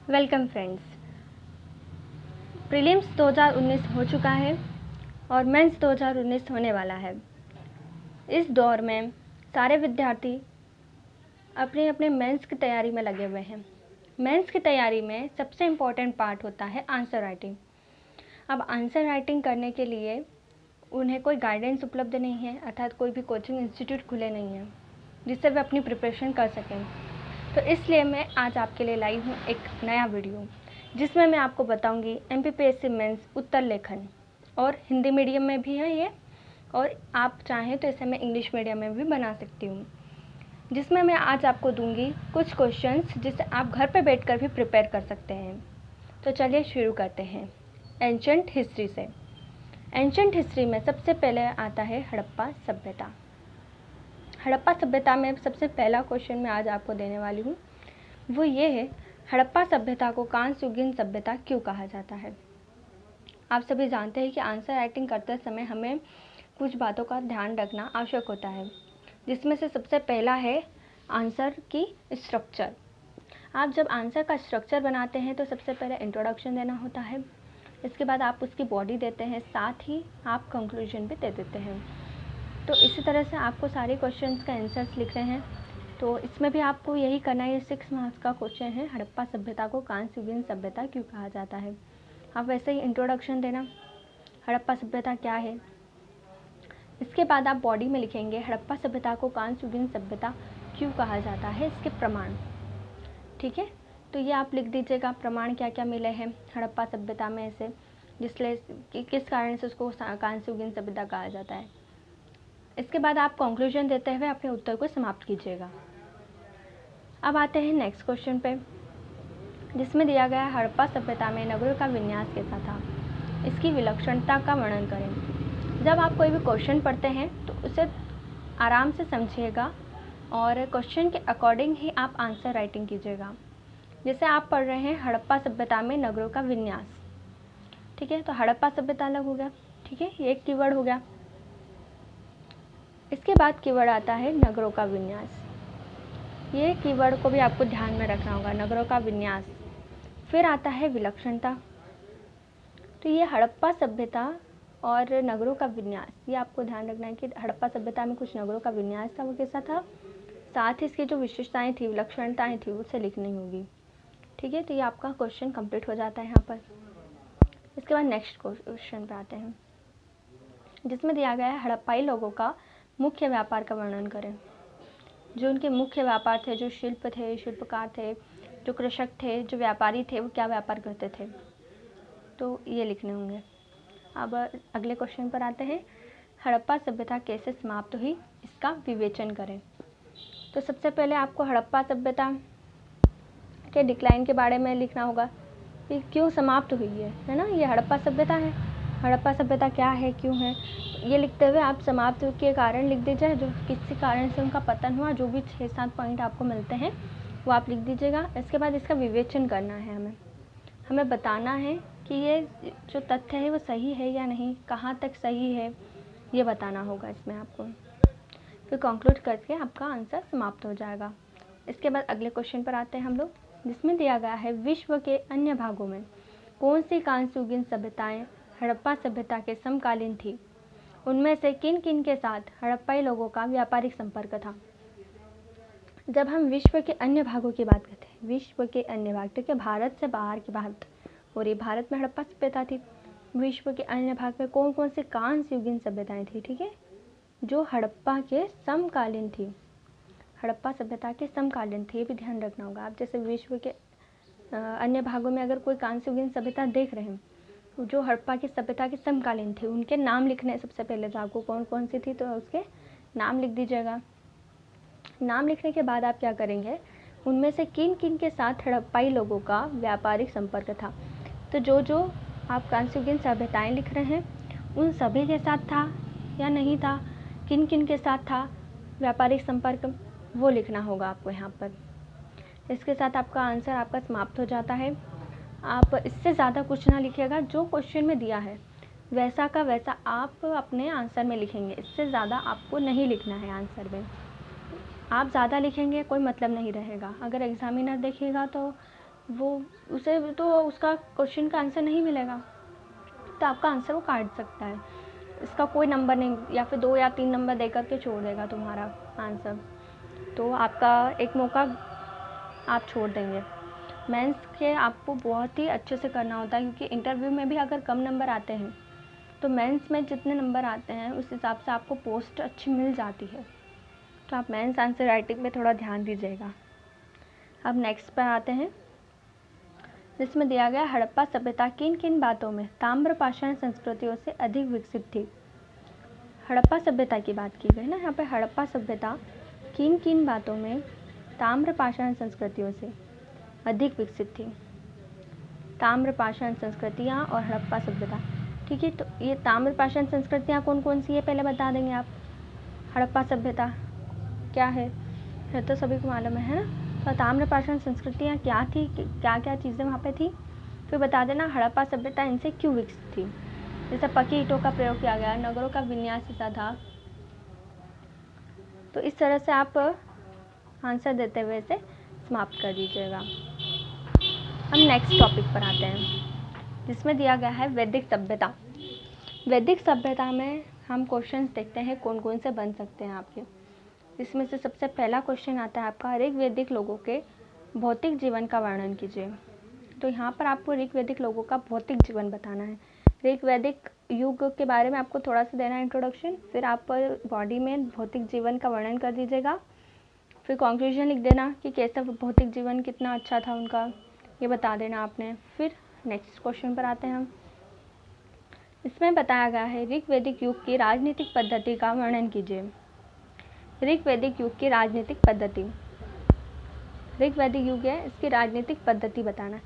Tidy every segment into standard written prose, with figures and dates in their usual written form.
Welcome friends. Prelims 2019 हो चुका है और मेंस 2019 होने वाला है। इस दौर में सारे विद्यार्थी अपने अपने मेंस की तैयारी में लगे हुए हैं। मेंस की तैयारी में सबसे इम्पोर्टेंट पार्ट होता है आंसर राइटिंग। अब आंसर राइटिंग करने के लिए उन्हें कोई गाइडेंस उपलब्ध नहीं है, अर्थात कोई भी कोचिंग इंस्टीट्यूट खुले नहीं हैं जिससे वे अपनी प्रिपरेशन कर सकें। तो इसलिए मैं आज आपके लिए लाई हूँ एक नया वीडियो जिसमें मैं आपको बताऊंगी MPPSC मेंस उत्तर लेखन, और हिंदी मीडियम में भी है ये, और आप चाहें तो इसे मैं इंग्लिश मीडियम में भी बना सकती हूँ, जिसमें मैं आज आपको दूंगी कुछ क्वेश्चंस जिससे आप घर पर बैठकर भी प्रिपेयर कर सकते हैं। तो चलिए शुरू करते हैं एंशंट हिस्ट्री से। एंशंट हिस्ट्री में सबसे पहले आता है हड़प्पा सभ्यता। हड़प्पा सभ्यता में सबसे पहला क्वेश्चन मैं आज आपको देने वाली हूँ, वो ये है, हड़प्पा सभ्यता को कांस्ययुगीन सभ्यता क्यों कहा जाता है। आप सभी जानते हैं कि आंसर राइटिंग करते समय हमें कुछ बातों का ध्यान रखना आवश्यक होता है, जिसमें से सबसे पहला है आंसर की स्ट्रक्चर। आप जब आंसर का स्ट्रक्चर बनाते हैं तो सबसे पहले इंट्रोडक्शन देना होता है, इसके बाद आप उसकी बॉडी देते हैं, साथ ही आप कंक्लूजन भी दे देते हैं। तो इसी तरह से आपको सारे क्वेश्चंस का आंसर्स लिखने हैं। तो इसमें भी आपको यही करना है। ये 6 मार्क्स का क्वेश्चन है, हड़प्पा सभ्यता को कांस्ययुगीन सभ्यता क्यों कहा जाता है। आप वैसे ही इंट्रोडक्शन देना, हड़प्पा सभ्यता क्या है। इसके बाद आप बॉडी में लिखेंगे हड़प्पा सभ्यता को कांस्ययुगीन सभ्यता क्यों कहा जाता है, इसके प्रमाण। ठीक है, तो ये आप लिख दीजिएगा, प्रमाण क्या क्या मिले हैं हड़प्पा सभ्यता में से, जिसलिए किस कारण से उसको कांस्ययुगीन सभ्यता कहा जाता है। इसके बाद आप कंक्लूजन देते हुए अपने उत्तर को समाप्त कीजिएगा। अब आते हैं नेक्स्ट क्वेश्चन पे, जिसमें दिया गया है हड़प्पा सभ्यता में नगरों का विन्यास कैसा था, इसकी विलक्षणता का वर्णन करें। जब आप कोई भी क्वेश्चन पढ़ते हैं तो उसे आराम से समझिएगा और क्वेश्चन के अकॉर्डिंग ही आप आंसर राइटिंग कीजिएगा। जैसे आप पढ़ रहे हैं हड़प्पा सभ्यता में नगरों का विन्यास, ठीक है, तो हड़प्पा सभ्यता अलग हो गया, ठीक है, ये एक कीवर्ड हो गया। इसके बाद कीवर्ड आता है नगरों का विन्यास। ये कीवर्ड को भी आपको ध्यान में रखना होगा, नगरों का विन्यास। फिर आता है विलक्षणता। तो ये हड़प्पा सभ्यता और नगरों का विन्यास, ये आपको ध्यान रखना है कि हड़प्पा सभ्यता में कुछ नगरों का विन्यास था, वो कैसा था, साथ ही इसकी जो विशेषताएं थी, विलक्षणताएं थी, उसे लिखनी होगी। ठीक है, तो ये आपका क्वेश्चन कंप्लीट हो जाता है यहाँ पर। इसके बाद नेक्स्ट क्वेश्चन पे आते हैं, जिसमें दिया गया है हड़प्पाई लोगों का मुख्य व्यापार का वर्णन करें। जो उनके मुख्य व्यापार थे, जो शिल्प थे, शिल्पकार थे, जो कृषक थे, जो व्यापारी थे, वो क्या व्यापार करते थे, तो ये लिखने होंगे। अब अगले क्वेश्चन पर आते हैं, हड़प्पा सभ्यता कैसे समाप्त हुई, इसका विवेचन करें। तो सबसे पहले आपको हड़प्पा सभ्यता के डिक्लाइन के बारे में लिखना होगा कि क्यों समाप्त हुई है ना। ये हड़प्पा सभ्यता है, हड़प्पा सभ्यता क्या है, क्यों है, ये लिखते हुए आप समाप्त के कारण लिख दीजिए, जो किसी कारण से उनका पतन हुआ, जो भी 6-7 पॉइंट आपको मिलते हैं वो आप लिख दीजिएगा। इसके बाद इसका विवेचन करना है, हमें बताना है कि ये जो तथ्य है वो सही है या नहीं, कहाँ तक सही है, ये बताना होगा इसमें आपको। फिर कंक्लूड करके आपका आंसर समाप्त हो जाएगा। इसके बाद अगले क्वेश्चन पर आते हैं हम लोग, जिसमें दिया गया है विश्व के अन्य भागों में कौन सी कांस्ययुगीन सभ्यताएं हड़प्पा सभ्यता के समकालीन थी, उनमें से किन किन के साथ हड़प्पाई लोगों का व्यापारिक संपर्क था। जब हम विश्व के अन्य भागों की बात करते हैं, विश्व के अन्य भाग, ठीक है, भारत से बाहर की बात हो रही, भारत में हड़प्पा सभ्यता थी, विश्व के अन्य भाग में कौन कौन सी कांस्ययुगीन सभ्यताएं थी, ठीक है, जो हड़प्पा के समकालीन थी, हड़प्पा सभ्यता के समकालीन थे, ये भी ध्यान रखना होगा। आप जैसे विश्व के अन्य भागों में अगर कोई कांस्ययुगीन सभ्यता देख रहे हैं, जो हड़प्पा की सभ्यता के समकालीन थे, उनके नाम लिखने सबसे पहले, तो आपको कौन कौन सी थी तो उसके नाम लिख दीजिएगा। नाम लिखने के बाद आप क्या करेंगे, उनमें से किन किन के साथ हड़प्पाई लोगों का व्यापारिक संपर्क था। तो जो जो आप कांस्ययुगीन सभ्यताएं लिख रहे हैं उन सभी के साथ था या नहीं था, किन किन के साथ था व्यापारिक संपर्क, वो लिखना होगा आपको यहाँ पर। इसके साथ आपका आंसर आपका समाप्त हो जाता है। आप इससे ज़्यादा कुछ ना लिखिएगा, जो क्वेश्चन में दिया है वैसा का वैसा आप अपने आंसर में लिखेंगे, इससे ज़्यादा आपको नहीं लिखना है आंसर में। आप ज़्यादा लिखेंगे कोई मतलब नहीं रहेगा, अगर एग्जामिनर देखेगा तो वो उसे तो उसका क्वेश्चन का आंसर नहीं मिलेगा, तो आपका आंसर वो काट सकता है। इसका कोई नंबर नहीं, या फिर 2 या 3 नंबर दे करके छोड़ देगा तुम्हारा आंसर, तो आपका एक मौका आप छोड़ देंगे। मेंस के आपको बहुत ही अच्छे से करना होता है, क्योंकि इंटरव्यू में भी अगर कम नंबर आते हैं तो मेंस में जितने नंबर आते हैं उस हिसाब से आपको पोस्ट अच्छी मिल जाती है। तो आप मेंस आंसर राइटिंग में थोड़ा ध्यान दीजिएगा। अब नेक्स्ट पर आते हैं, जिसमें दिया गया हड़प्पा सभ्यता किन किन बातों में ताम्रपाषाण संस्कृतियों से अधिक विकसित थी। हड़प्पा सभ्यता की बात की गई ना यहाँ पे। हड़प्पा सभ्यता किन किन बातों में ताम्रपाषाण संस्कृतियों से अधिक विकसित थी। ताम्रपाषाण संस्कृतियाँ और हड़प्पा सभ्यता, ठीक है। तो ये ताम्रपाषाण संस्कृतियाँ कौन कौन सी है पहले बता देंगे आप। हड़प्पा सभ्यता क्या है, फिर तो सभी को मालूम है ना। तो ताम्रपाषाण संस्कृतियाँ क्या थी, क्या क्या चीज़ें वहाँ पे थी, फिर बता देना हड़प्पा सभ्यता इनसे क्यों विकसित थी। जैसे पक्की ईंटों का प्रयोग किया गया, नगरों का विन्यास ऐसा था। तो इस तरह से आप आंसर देते हुए इसे समाप्त कर दीजिएगा। हम नेक्स्ट टॉपिक पर आते हैं, जिसमें दिया गया है वैदिक सभ्यता। वैदिक सभ्यता में हम क्वेश्चंस देखते हैं कौन कौन से बन सकते हैं आपके। इसमें से सबसे पहला क्वेश्चन आता है आपका, ऋग्वैदिक लोगों के भौतिक जीवन का वर्णन कीजिए। तो यहाँ पर आपको ऋग्वैदिक लोगों का भौतिक जीवन बताना है। ऋग्वैदिक युग के बारे में आपको थोड़ा सा देना है इंट्रोडक्शन, फिर आप बॉडी में भौतिक जीवन का वर्णन कर दीजिएगा, फिर कंक्लूजन लिख देना कि कैसा भौतिक जीवन कितना अच्छा था उनका, ये बता देना आपने। फिर नेक्स्ट क्वेश्चन पर आते हैं हम। इसमें बताया गया है ऋग्वैदिक युग की राजनीतिक पद्धति का वर्णन कीजिए। ऋग्वैदिक युग की राजनीतिक पद्धति, ऋग्वैदिक युग है, इसकी राजनीतिक पद्धति बताना।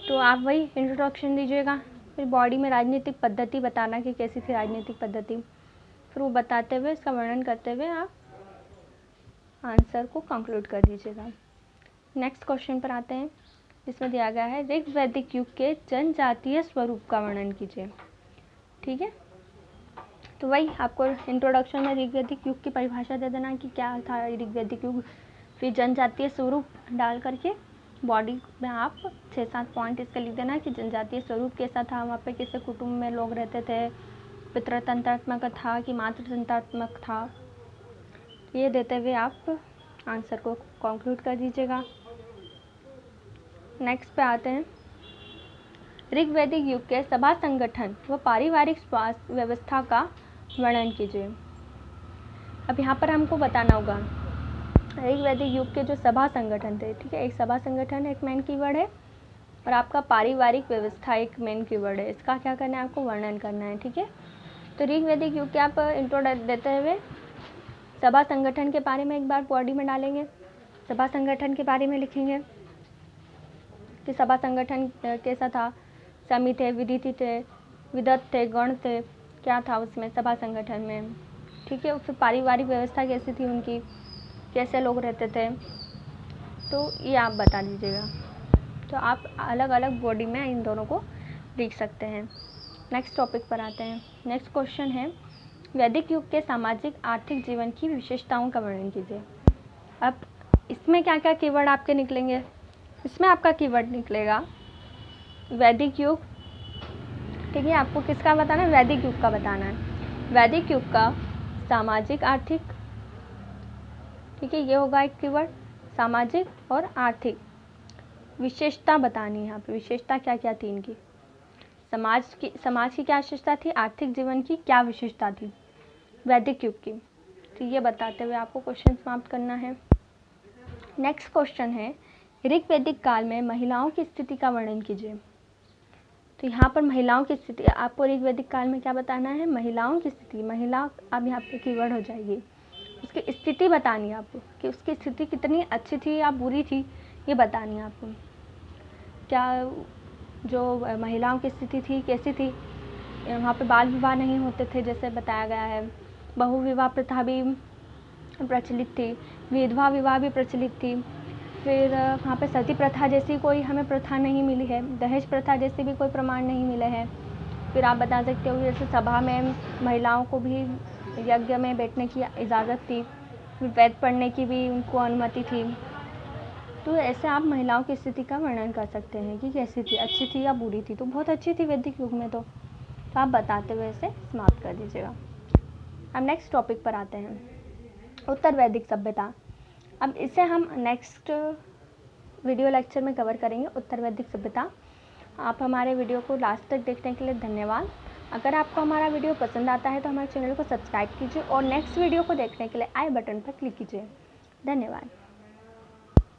तो आप वही इंट्रोडक्शन दीजिएगा, फिर बॉडी में राजनीतिक पद्धति बताना कि कैसी थी राजनीतिक पद्धति, फिर वो बताते हुए इसका वर्णन करते हुए आप आंसर को कंक्लूड कर दीजिएगा। नेक्स्ट क्वेश्चन पर आते हैं, जिसमें दिया गया है ऋग्वैदिक युग के जनजातीय स्वरूप का वर्णन कीजिए। ठीक है, तो वही आपको इंट्रोडक्शन में ऋग्वैदिक युग की परिभाषा दे देना कि क्या था ऋग्वैदिक युग, फिर जनजातीय स्वरूप डाल करके बॉडी में आप 6-7 पॉइंट इसका लिख देना कि जनजातीय स्वरूप कैसा था, वहाँ पे कैसे कुटुंब में लोग रहते थे, पितृतंत्रात्मक था कि मातृतंत्रात्मक था, ये देते हुए आप आंसर को कंक्लूड कर दीजिएगा। नेक्स्ट पे आते हैं, ऋग्वैदिक युग के सभा संगठन व पारिवारिक स्वास्थ्य व्यवस्था का वर्णन कीजिए। अब यहाँ पर हमको बताना होगा ऋग्वैदिक युग के जो सभा संगठन थे, ठीक है, एक सभा संगठन एक मेन कीवर्ड है और आपका पारिवारिक व्यवस्था एक मेन कीवर्ड है। इसका क्या करना है, आपको वर्णन करना है। ठीक है, तो ऋग्वैदिक युग के आप इंट्रो देते हुए सभा संगठन के बारे में एक बार बॉडी में डालेंगे, सभा संगठन के बारे में लिखेंगे कि सभा संगठन कैसा था, समी थे, विदिति थे, विदत थे, गण थे, क्या था उसमें सभा संगठन में। ठीक है, फिर पारिवारिक व्यवस्था कैसी थी उनकी, कैसे लोग रहते थे, तो ये आप बता दीजिएगा। तो आप अलग अलग बॉडी में इन दोनों को लिख सकते हैं। नेक्स्ट टॉपिक पर आते हैं। नेक्स्ट क्वेश्चन है, वैदिक युग के सामाजिक आर्थिक जीवन की विशेषताओं का वर्णन कीजिए। अब इसमें क्या क्या कीवर्ड आपके निकलेंगे, इसमें आपका कीवर्ड निकलेगा वैदिक युग। ठीक है, आपको किसका बताना है, वैदिक युग का बताना है। वैदिक युग का सामाजिक आर्थिक, ठीक है, ये होगा एक कीवर्ड, सामाजिक और आर्थिक विशेषता बतानी है यहाँ पे। विशेषता क्या क्या थी इनकी, समाज की क्या विशेषता थी, आर्थिक जीवन की क्या विशेषता थी वैदिक युग की, तो ये बताते हुए आपको क्वेश्चन समाप्त करना है। नेक्स्ट क्वेश्चन है, ऋग्वैदिक काल में महिलाओं की स्थिति का वर्णन कीजिए। तो यहाँ पर महिलाओं की स्थिति, आपको ऋग्वैदिक काल में क्या बताना है, महिलाओं की स्थिति। महिला अब यहाँ पे कीवर्ड हो जाएगी, उसकी स्थिति बतानी है आपको कि उसकी स्थिति कितनी अच्छी थी या बुरी थी, ये बतानी है आपको। क्या जो महिलाओं की स्थिति थी कैसी थी, वहाँ पे बाल विवाह नहीं होते थे जैसे बताया गया है, बहुविवाह प्रथा भी प्रचलित थी, विधवा विवाह भी प्रचलित थी, फिर वहाँ पे सती प्रथा जैसी कोई हमें प्रथा नहीं मिली है, दहेज प्रथा जैसे भी कोई प्रमाण नहीं मिले हैं। फिर आप बता सकते हो जैसे सभा में महिलाओं को भी यज्ञ में बैठने की इजाज़त थी, वेद पढ़ने की भी उनको अनुमति थी। तो ऐसे आप महिलाओं की स्थिति का वर्णन कर सकते हैं कि कैसी थी, अच्छी थी या बुरी थी। तो बहुत अच्छी थी वैदिक युग में। तो आप बताते हुए इसे समाप्त कर दीजिएगा। अब नेक्स्ट टॉपिक पर आते हैं, उत्तर वैदिक सभ्यता। अब इसे हम नेक्स्ट वीडियो लेक्चर में कवर करेंगे, उत्तर वैदिक सभ्यता। आप हमारे वीडियो को लास्ट तक देखने के लिए धन्यवाद। अगर आपको हमारा वीडियो पसंद आता है तो हमारे चैनल को सब्सक्राइब कीजिए और नेक्स्ट वीडियो को देखने के लिए आई बटन पर क्लिक कीजिए। धन्यवाद।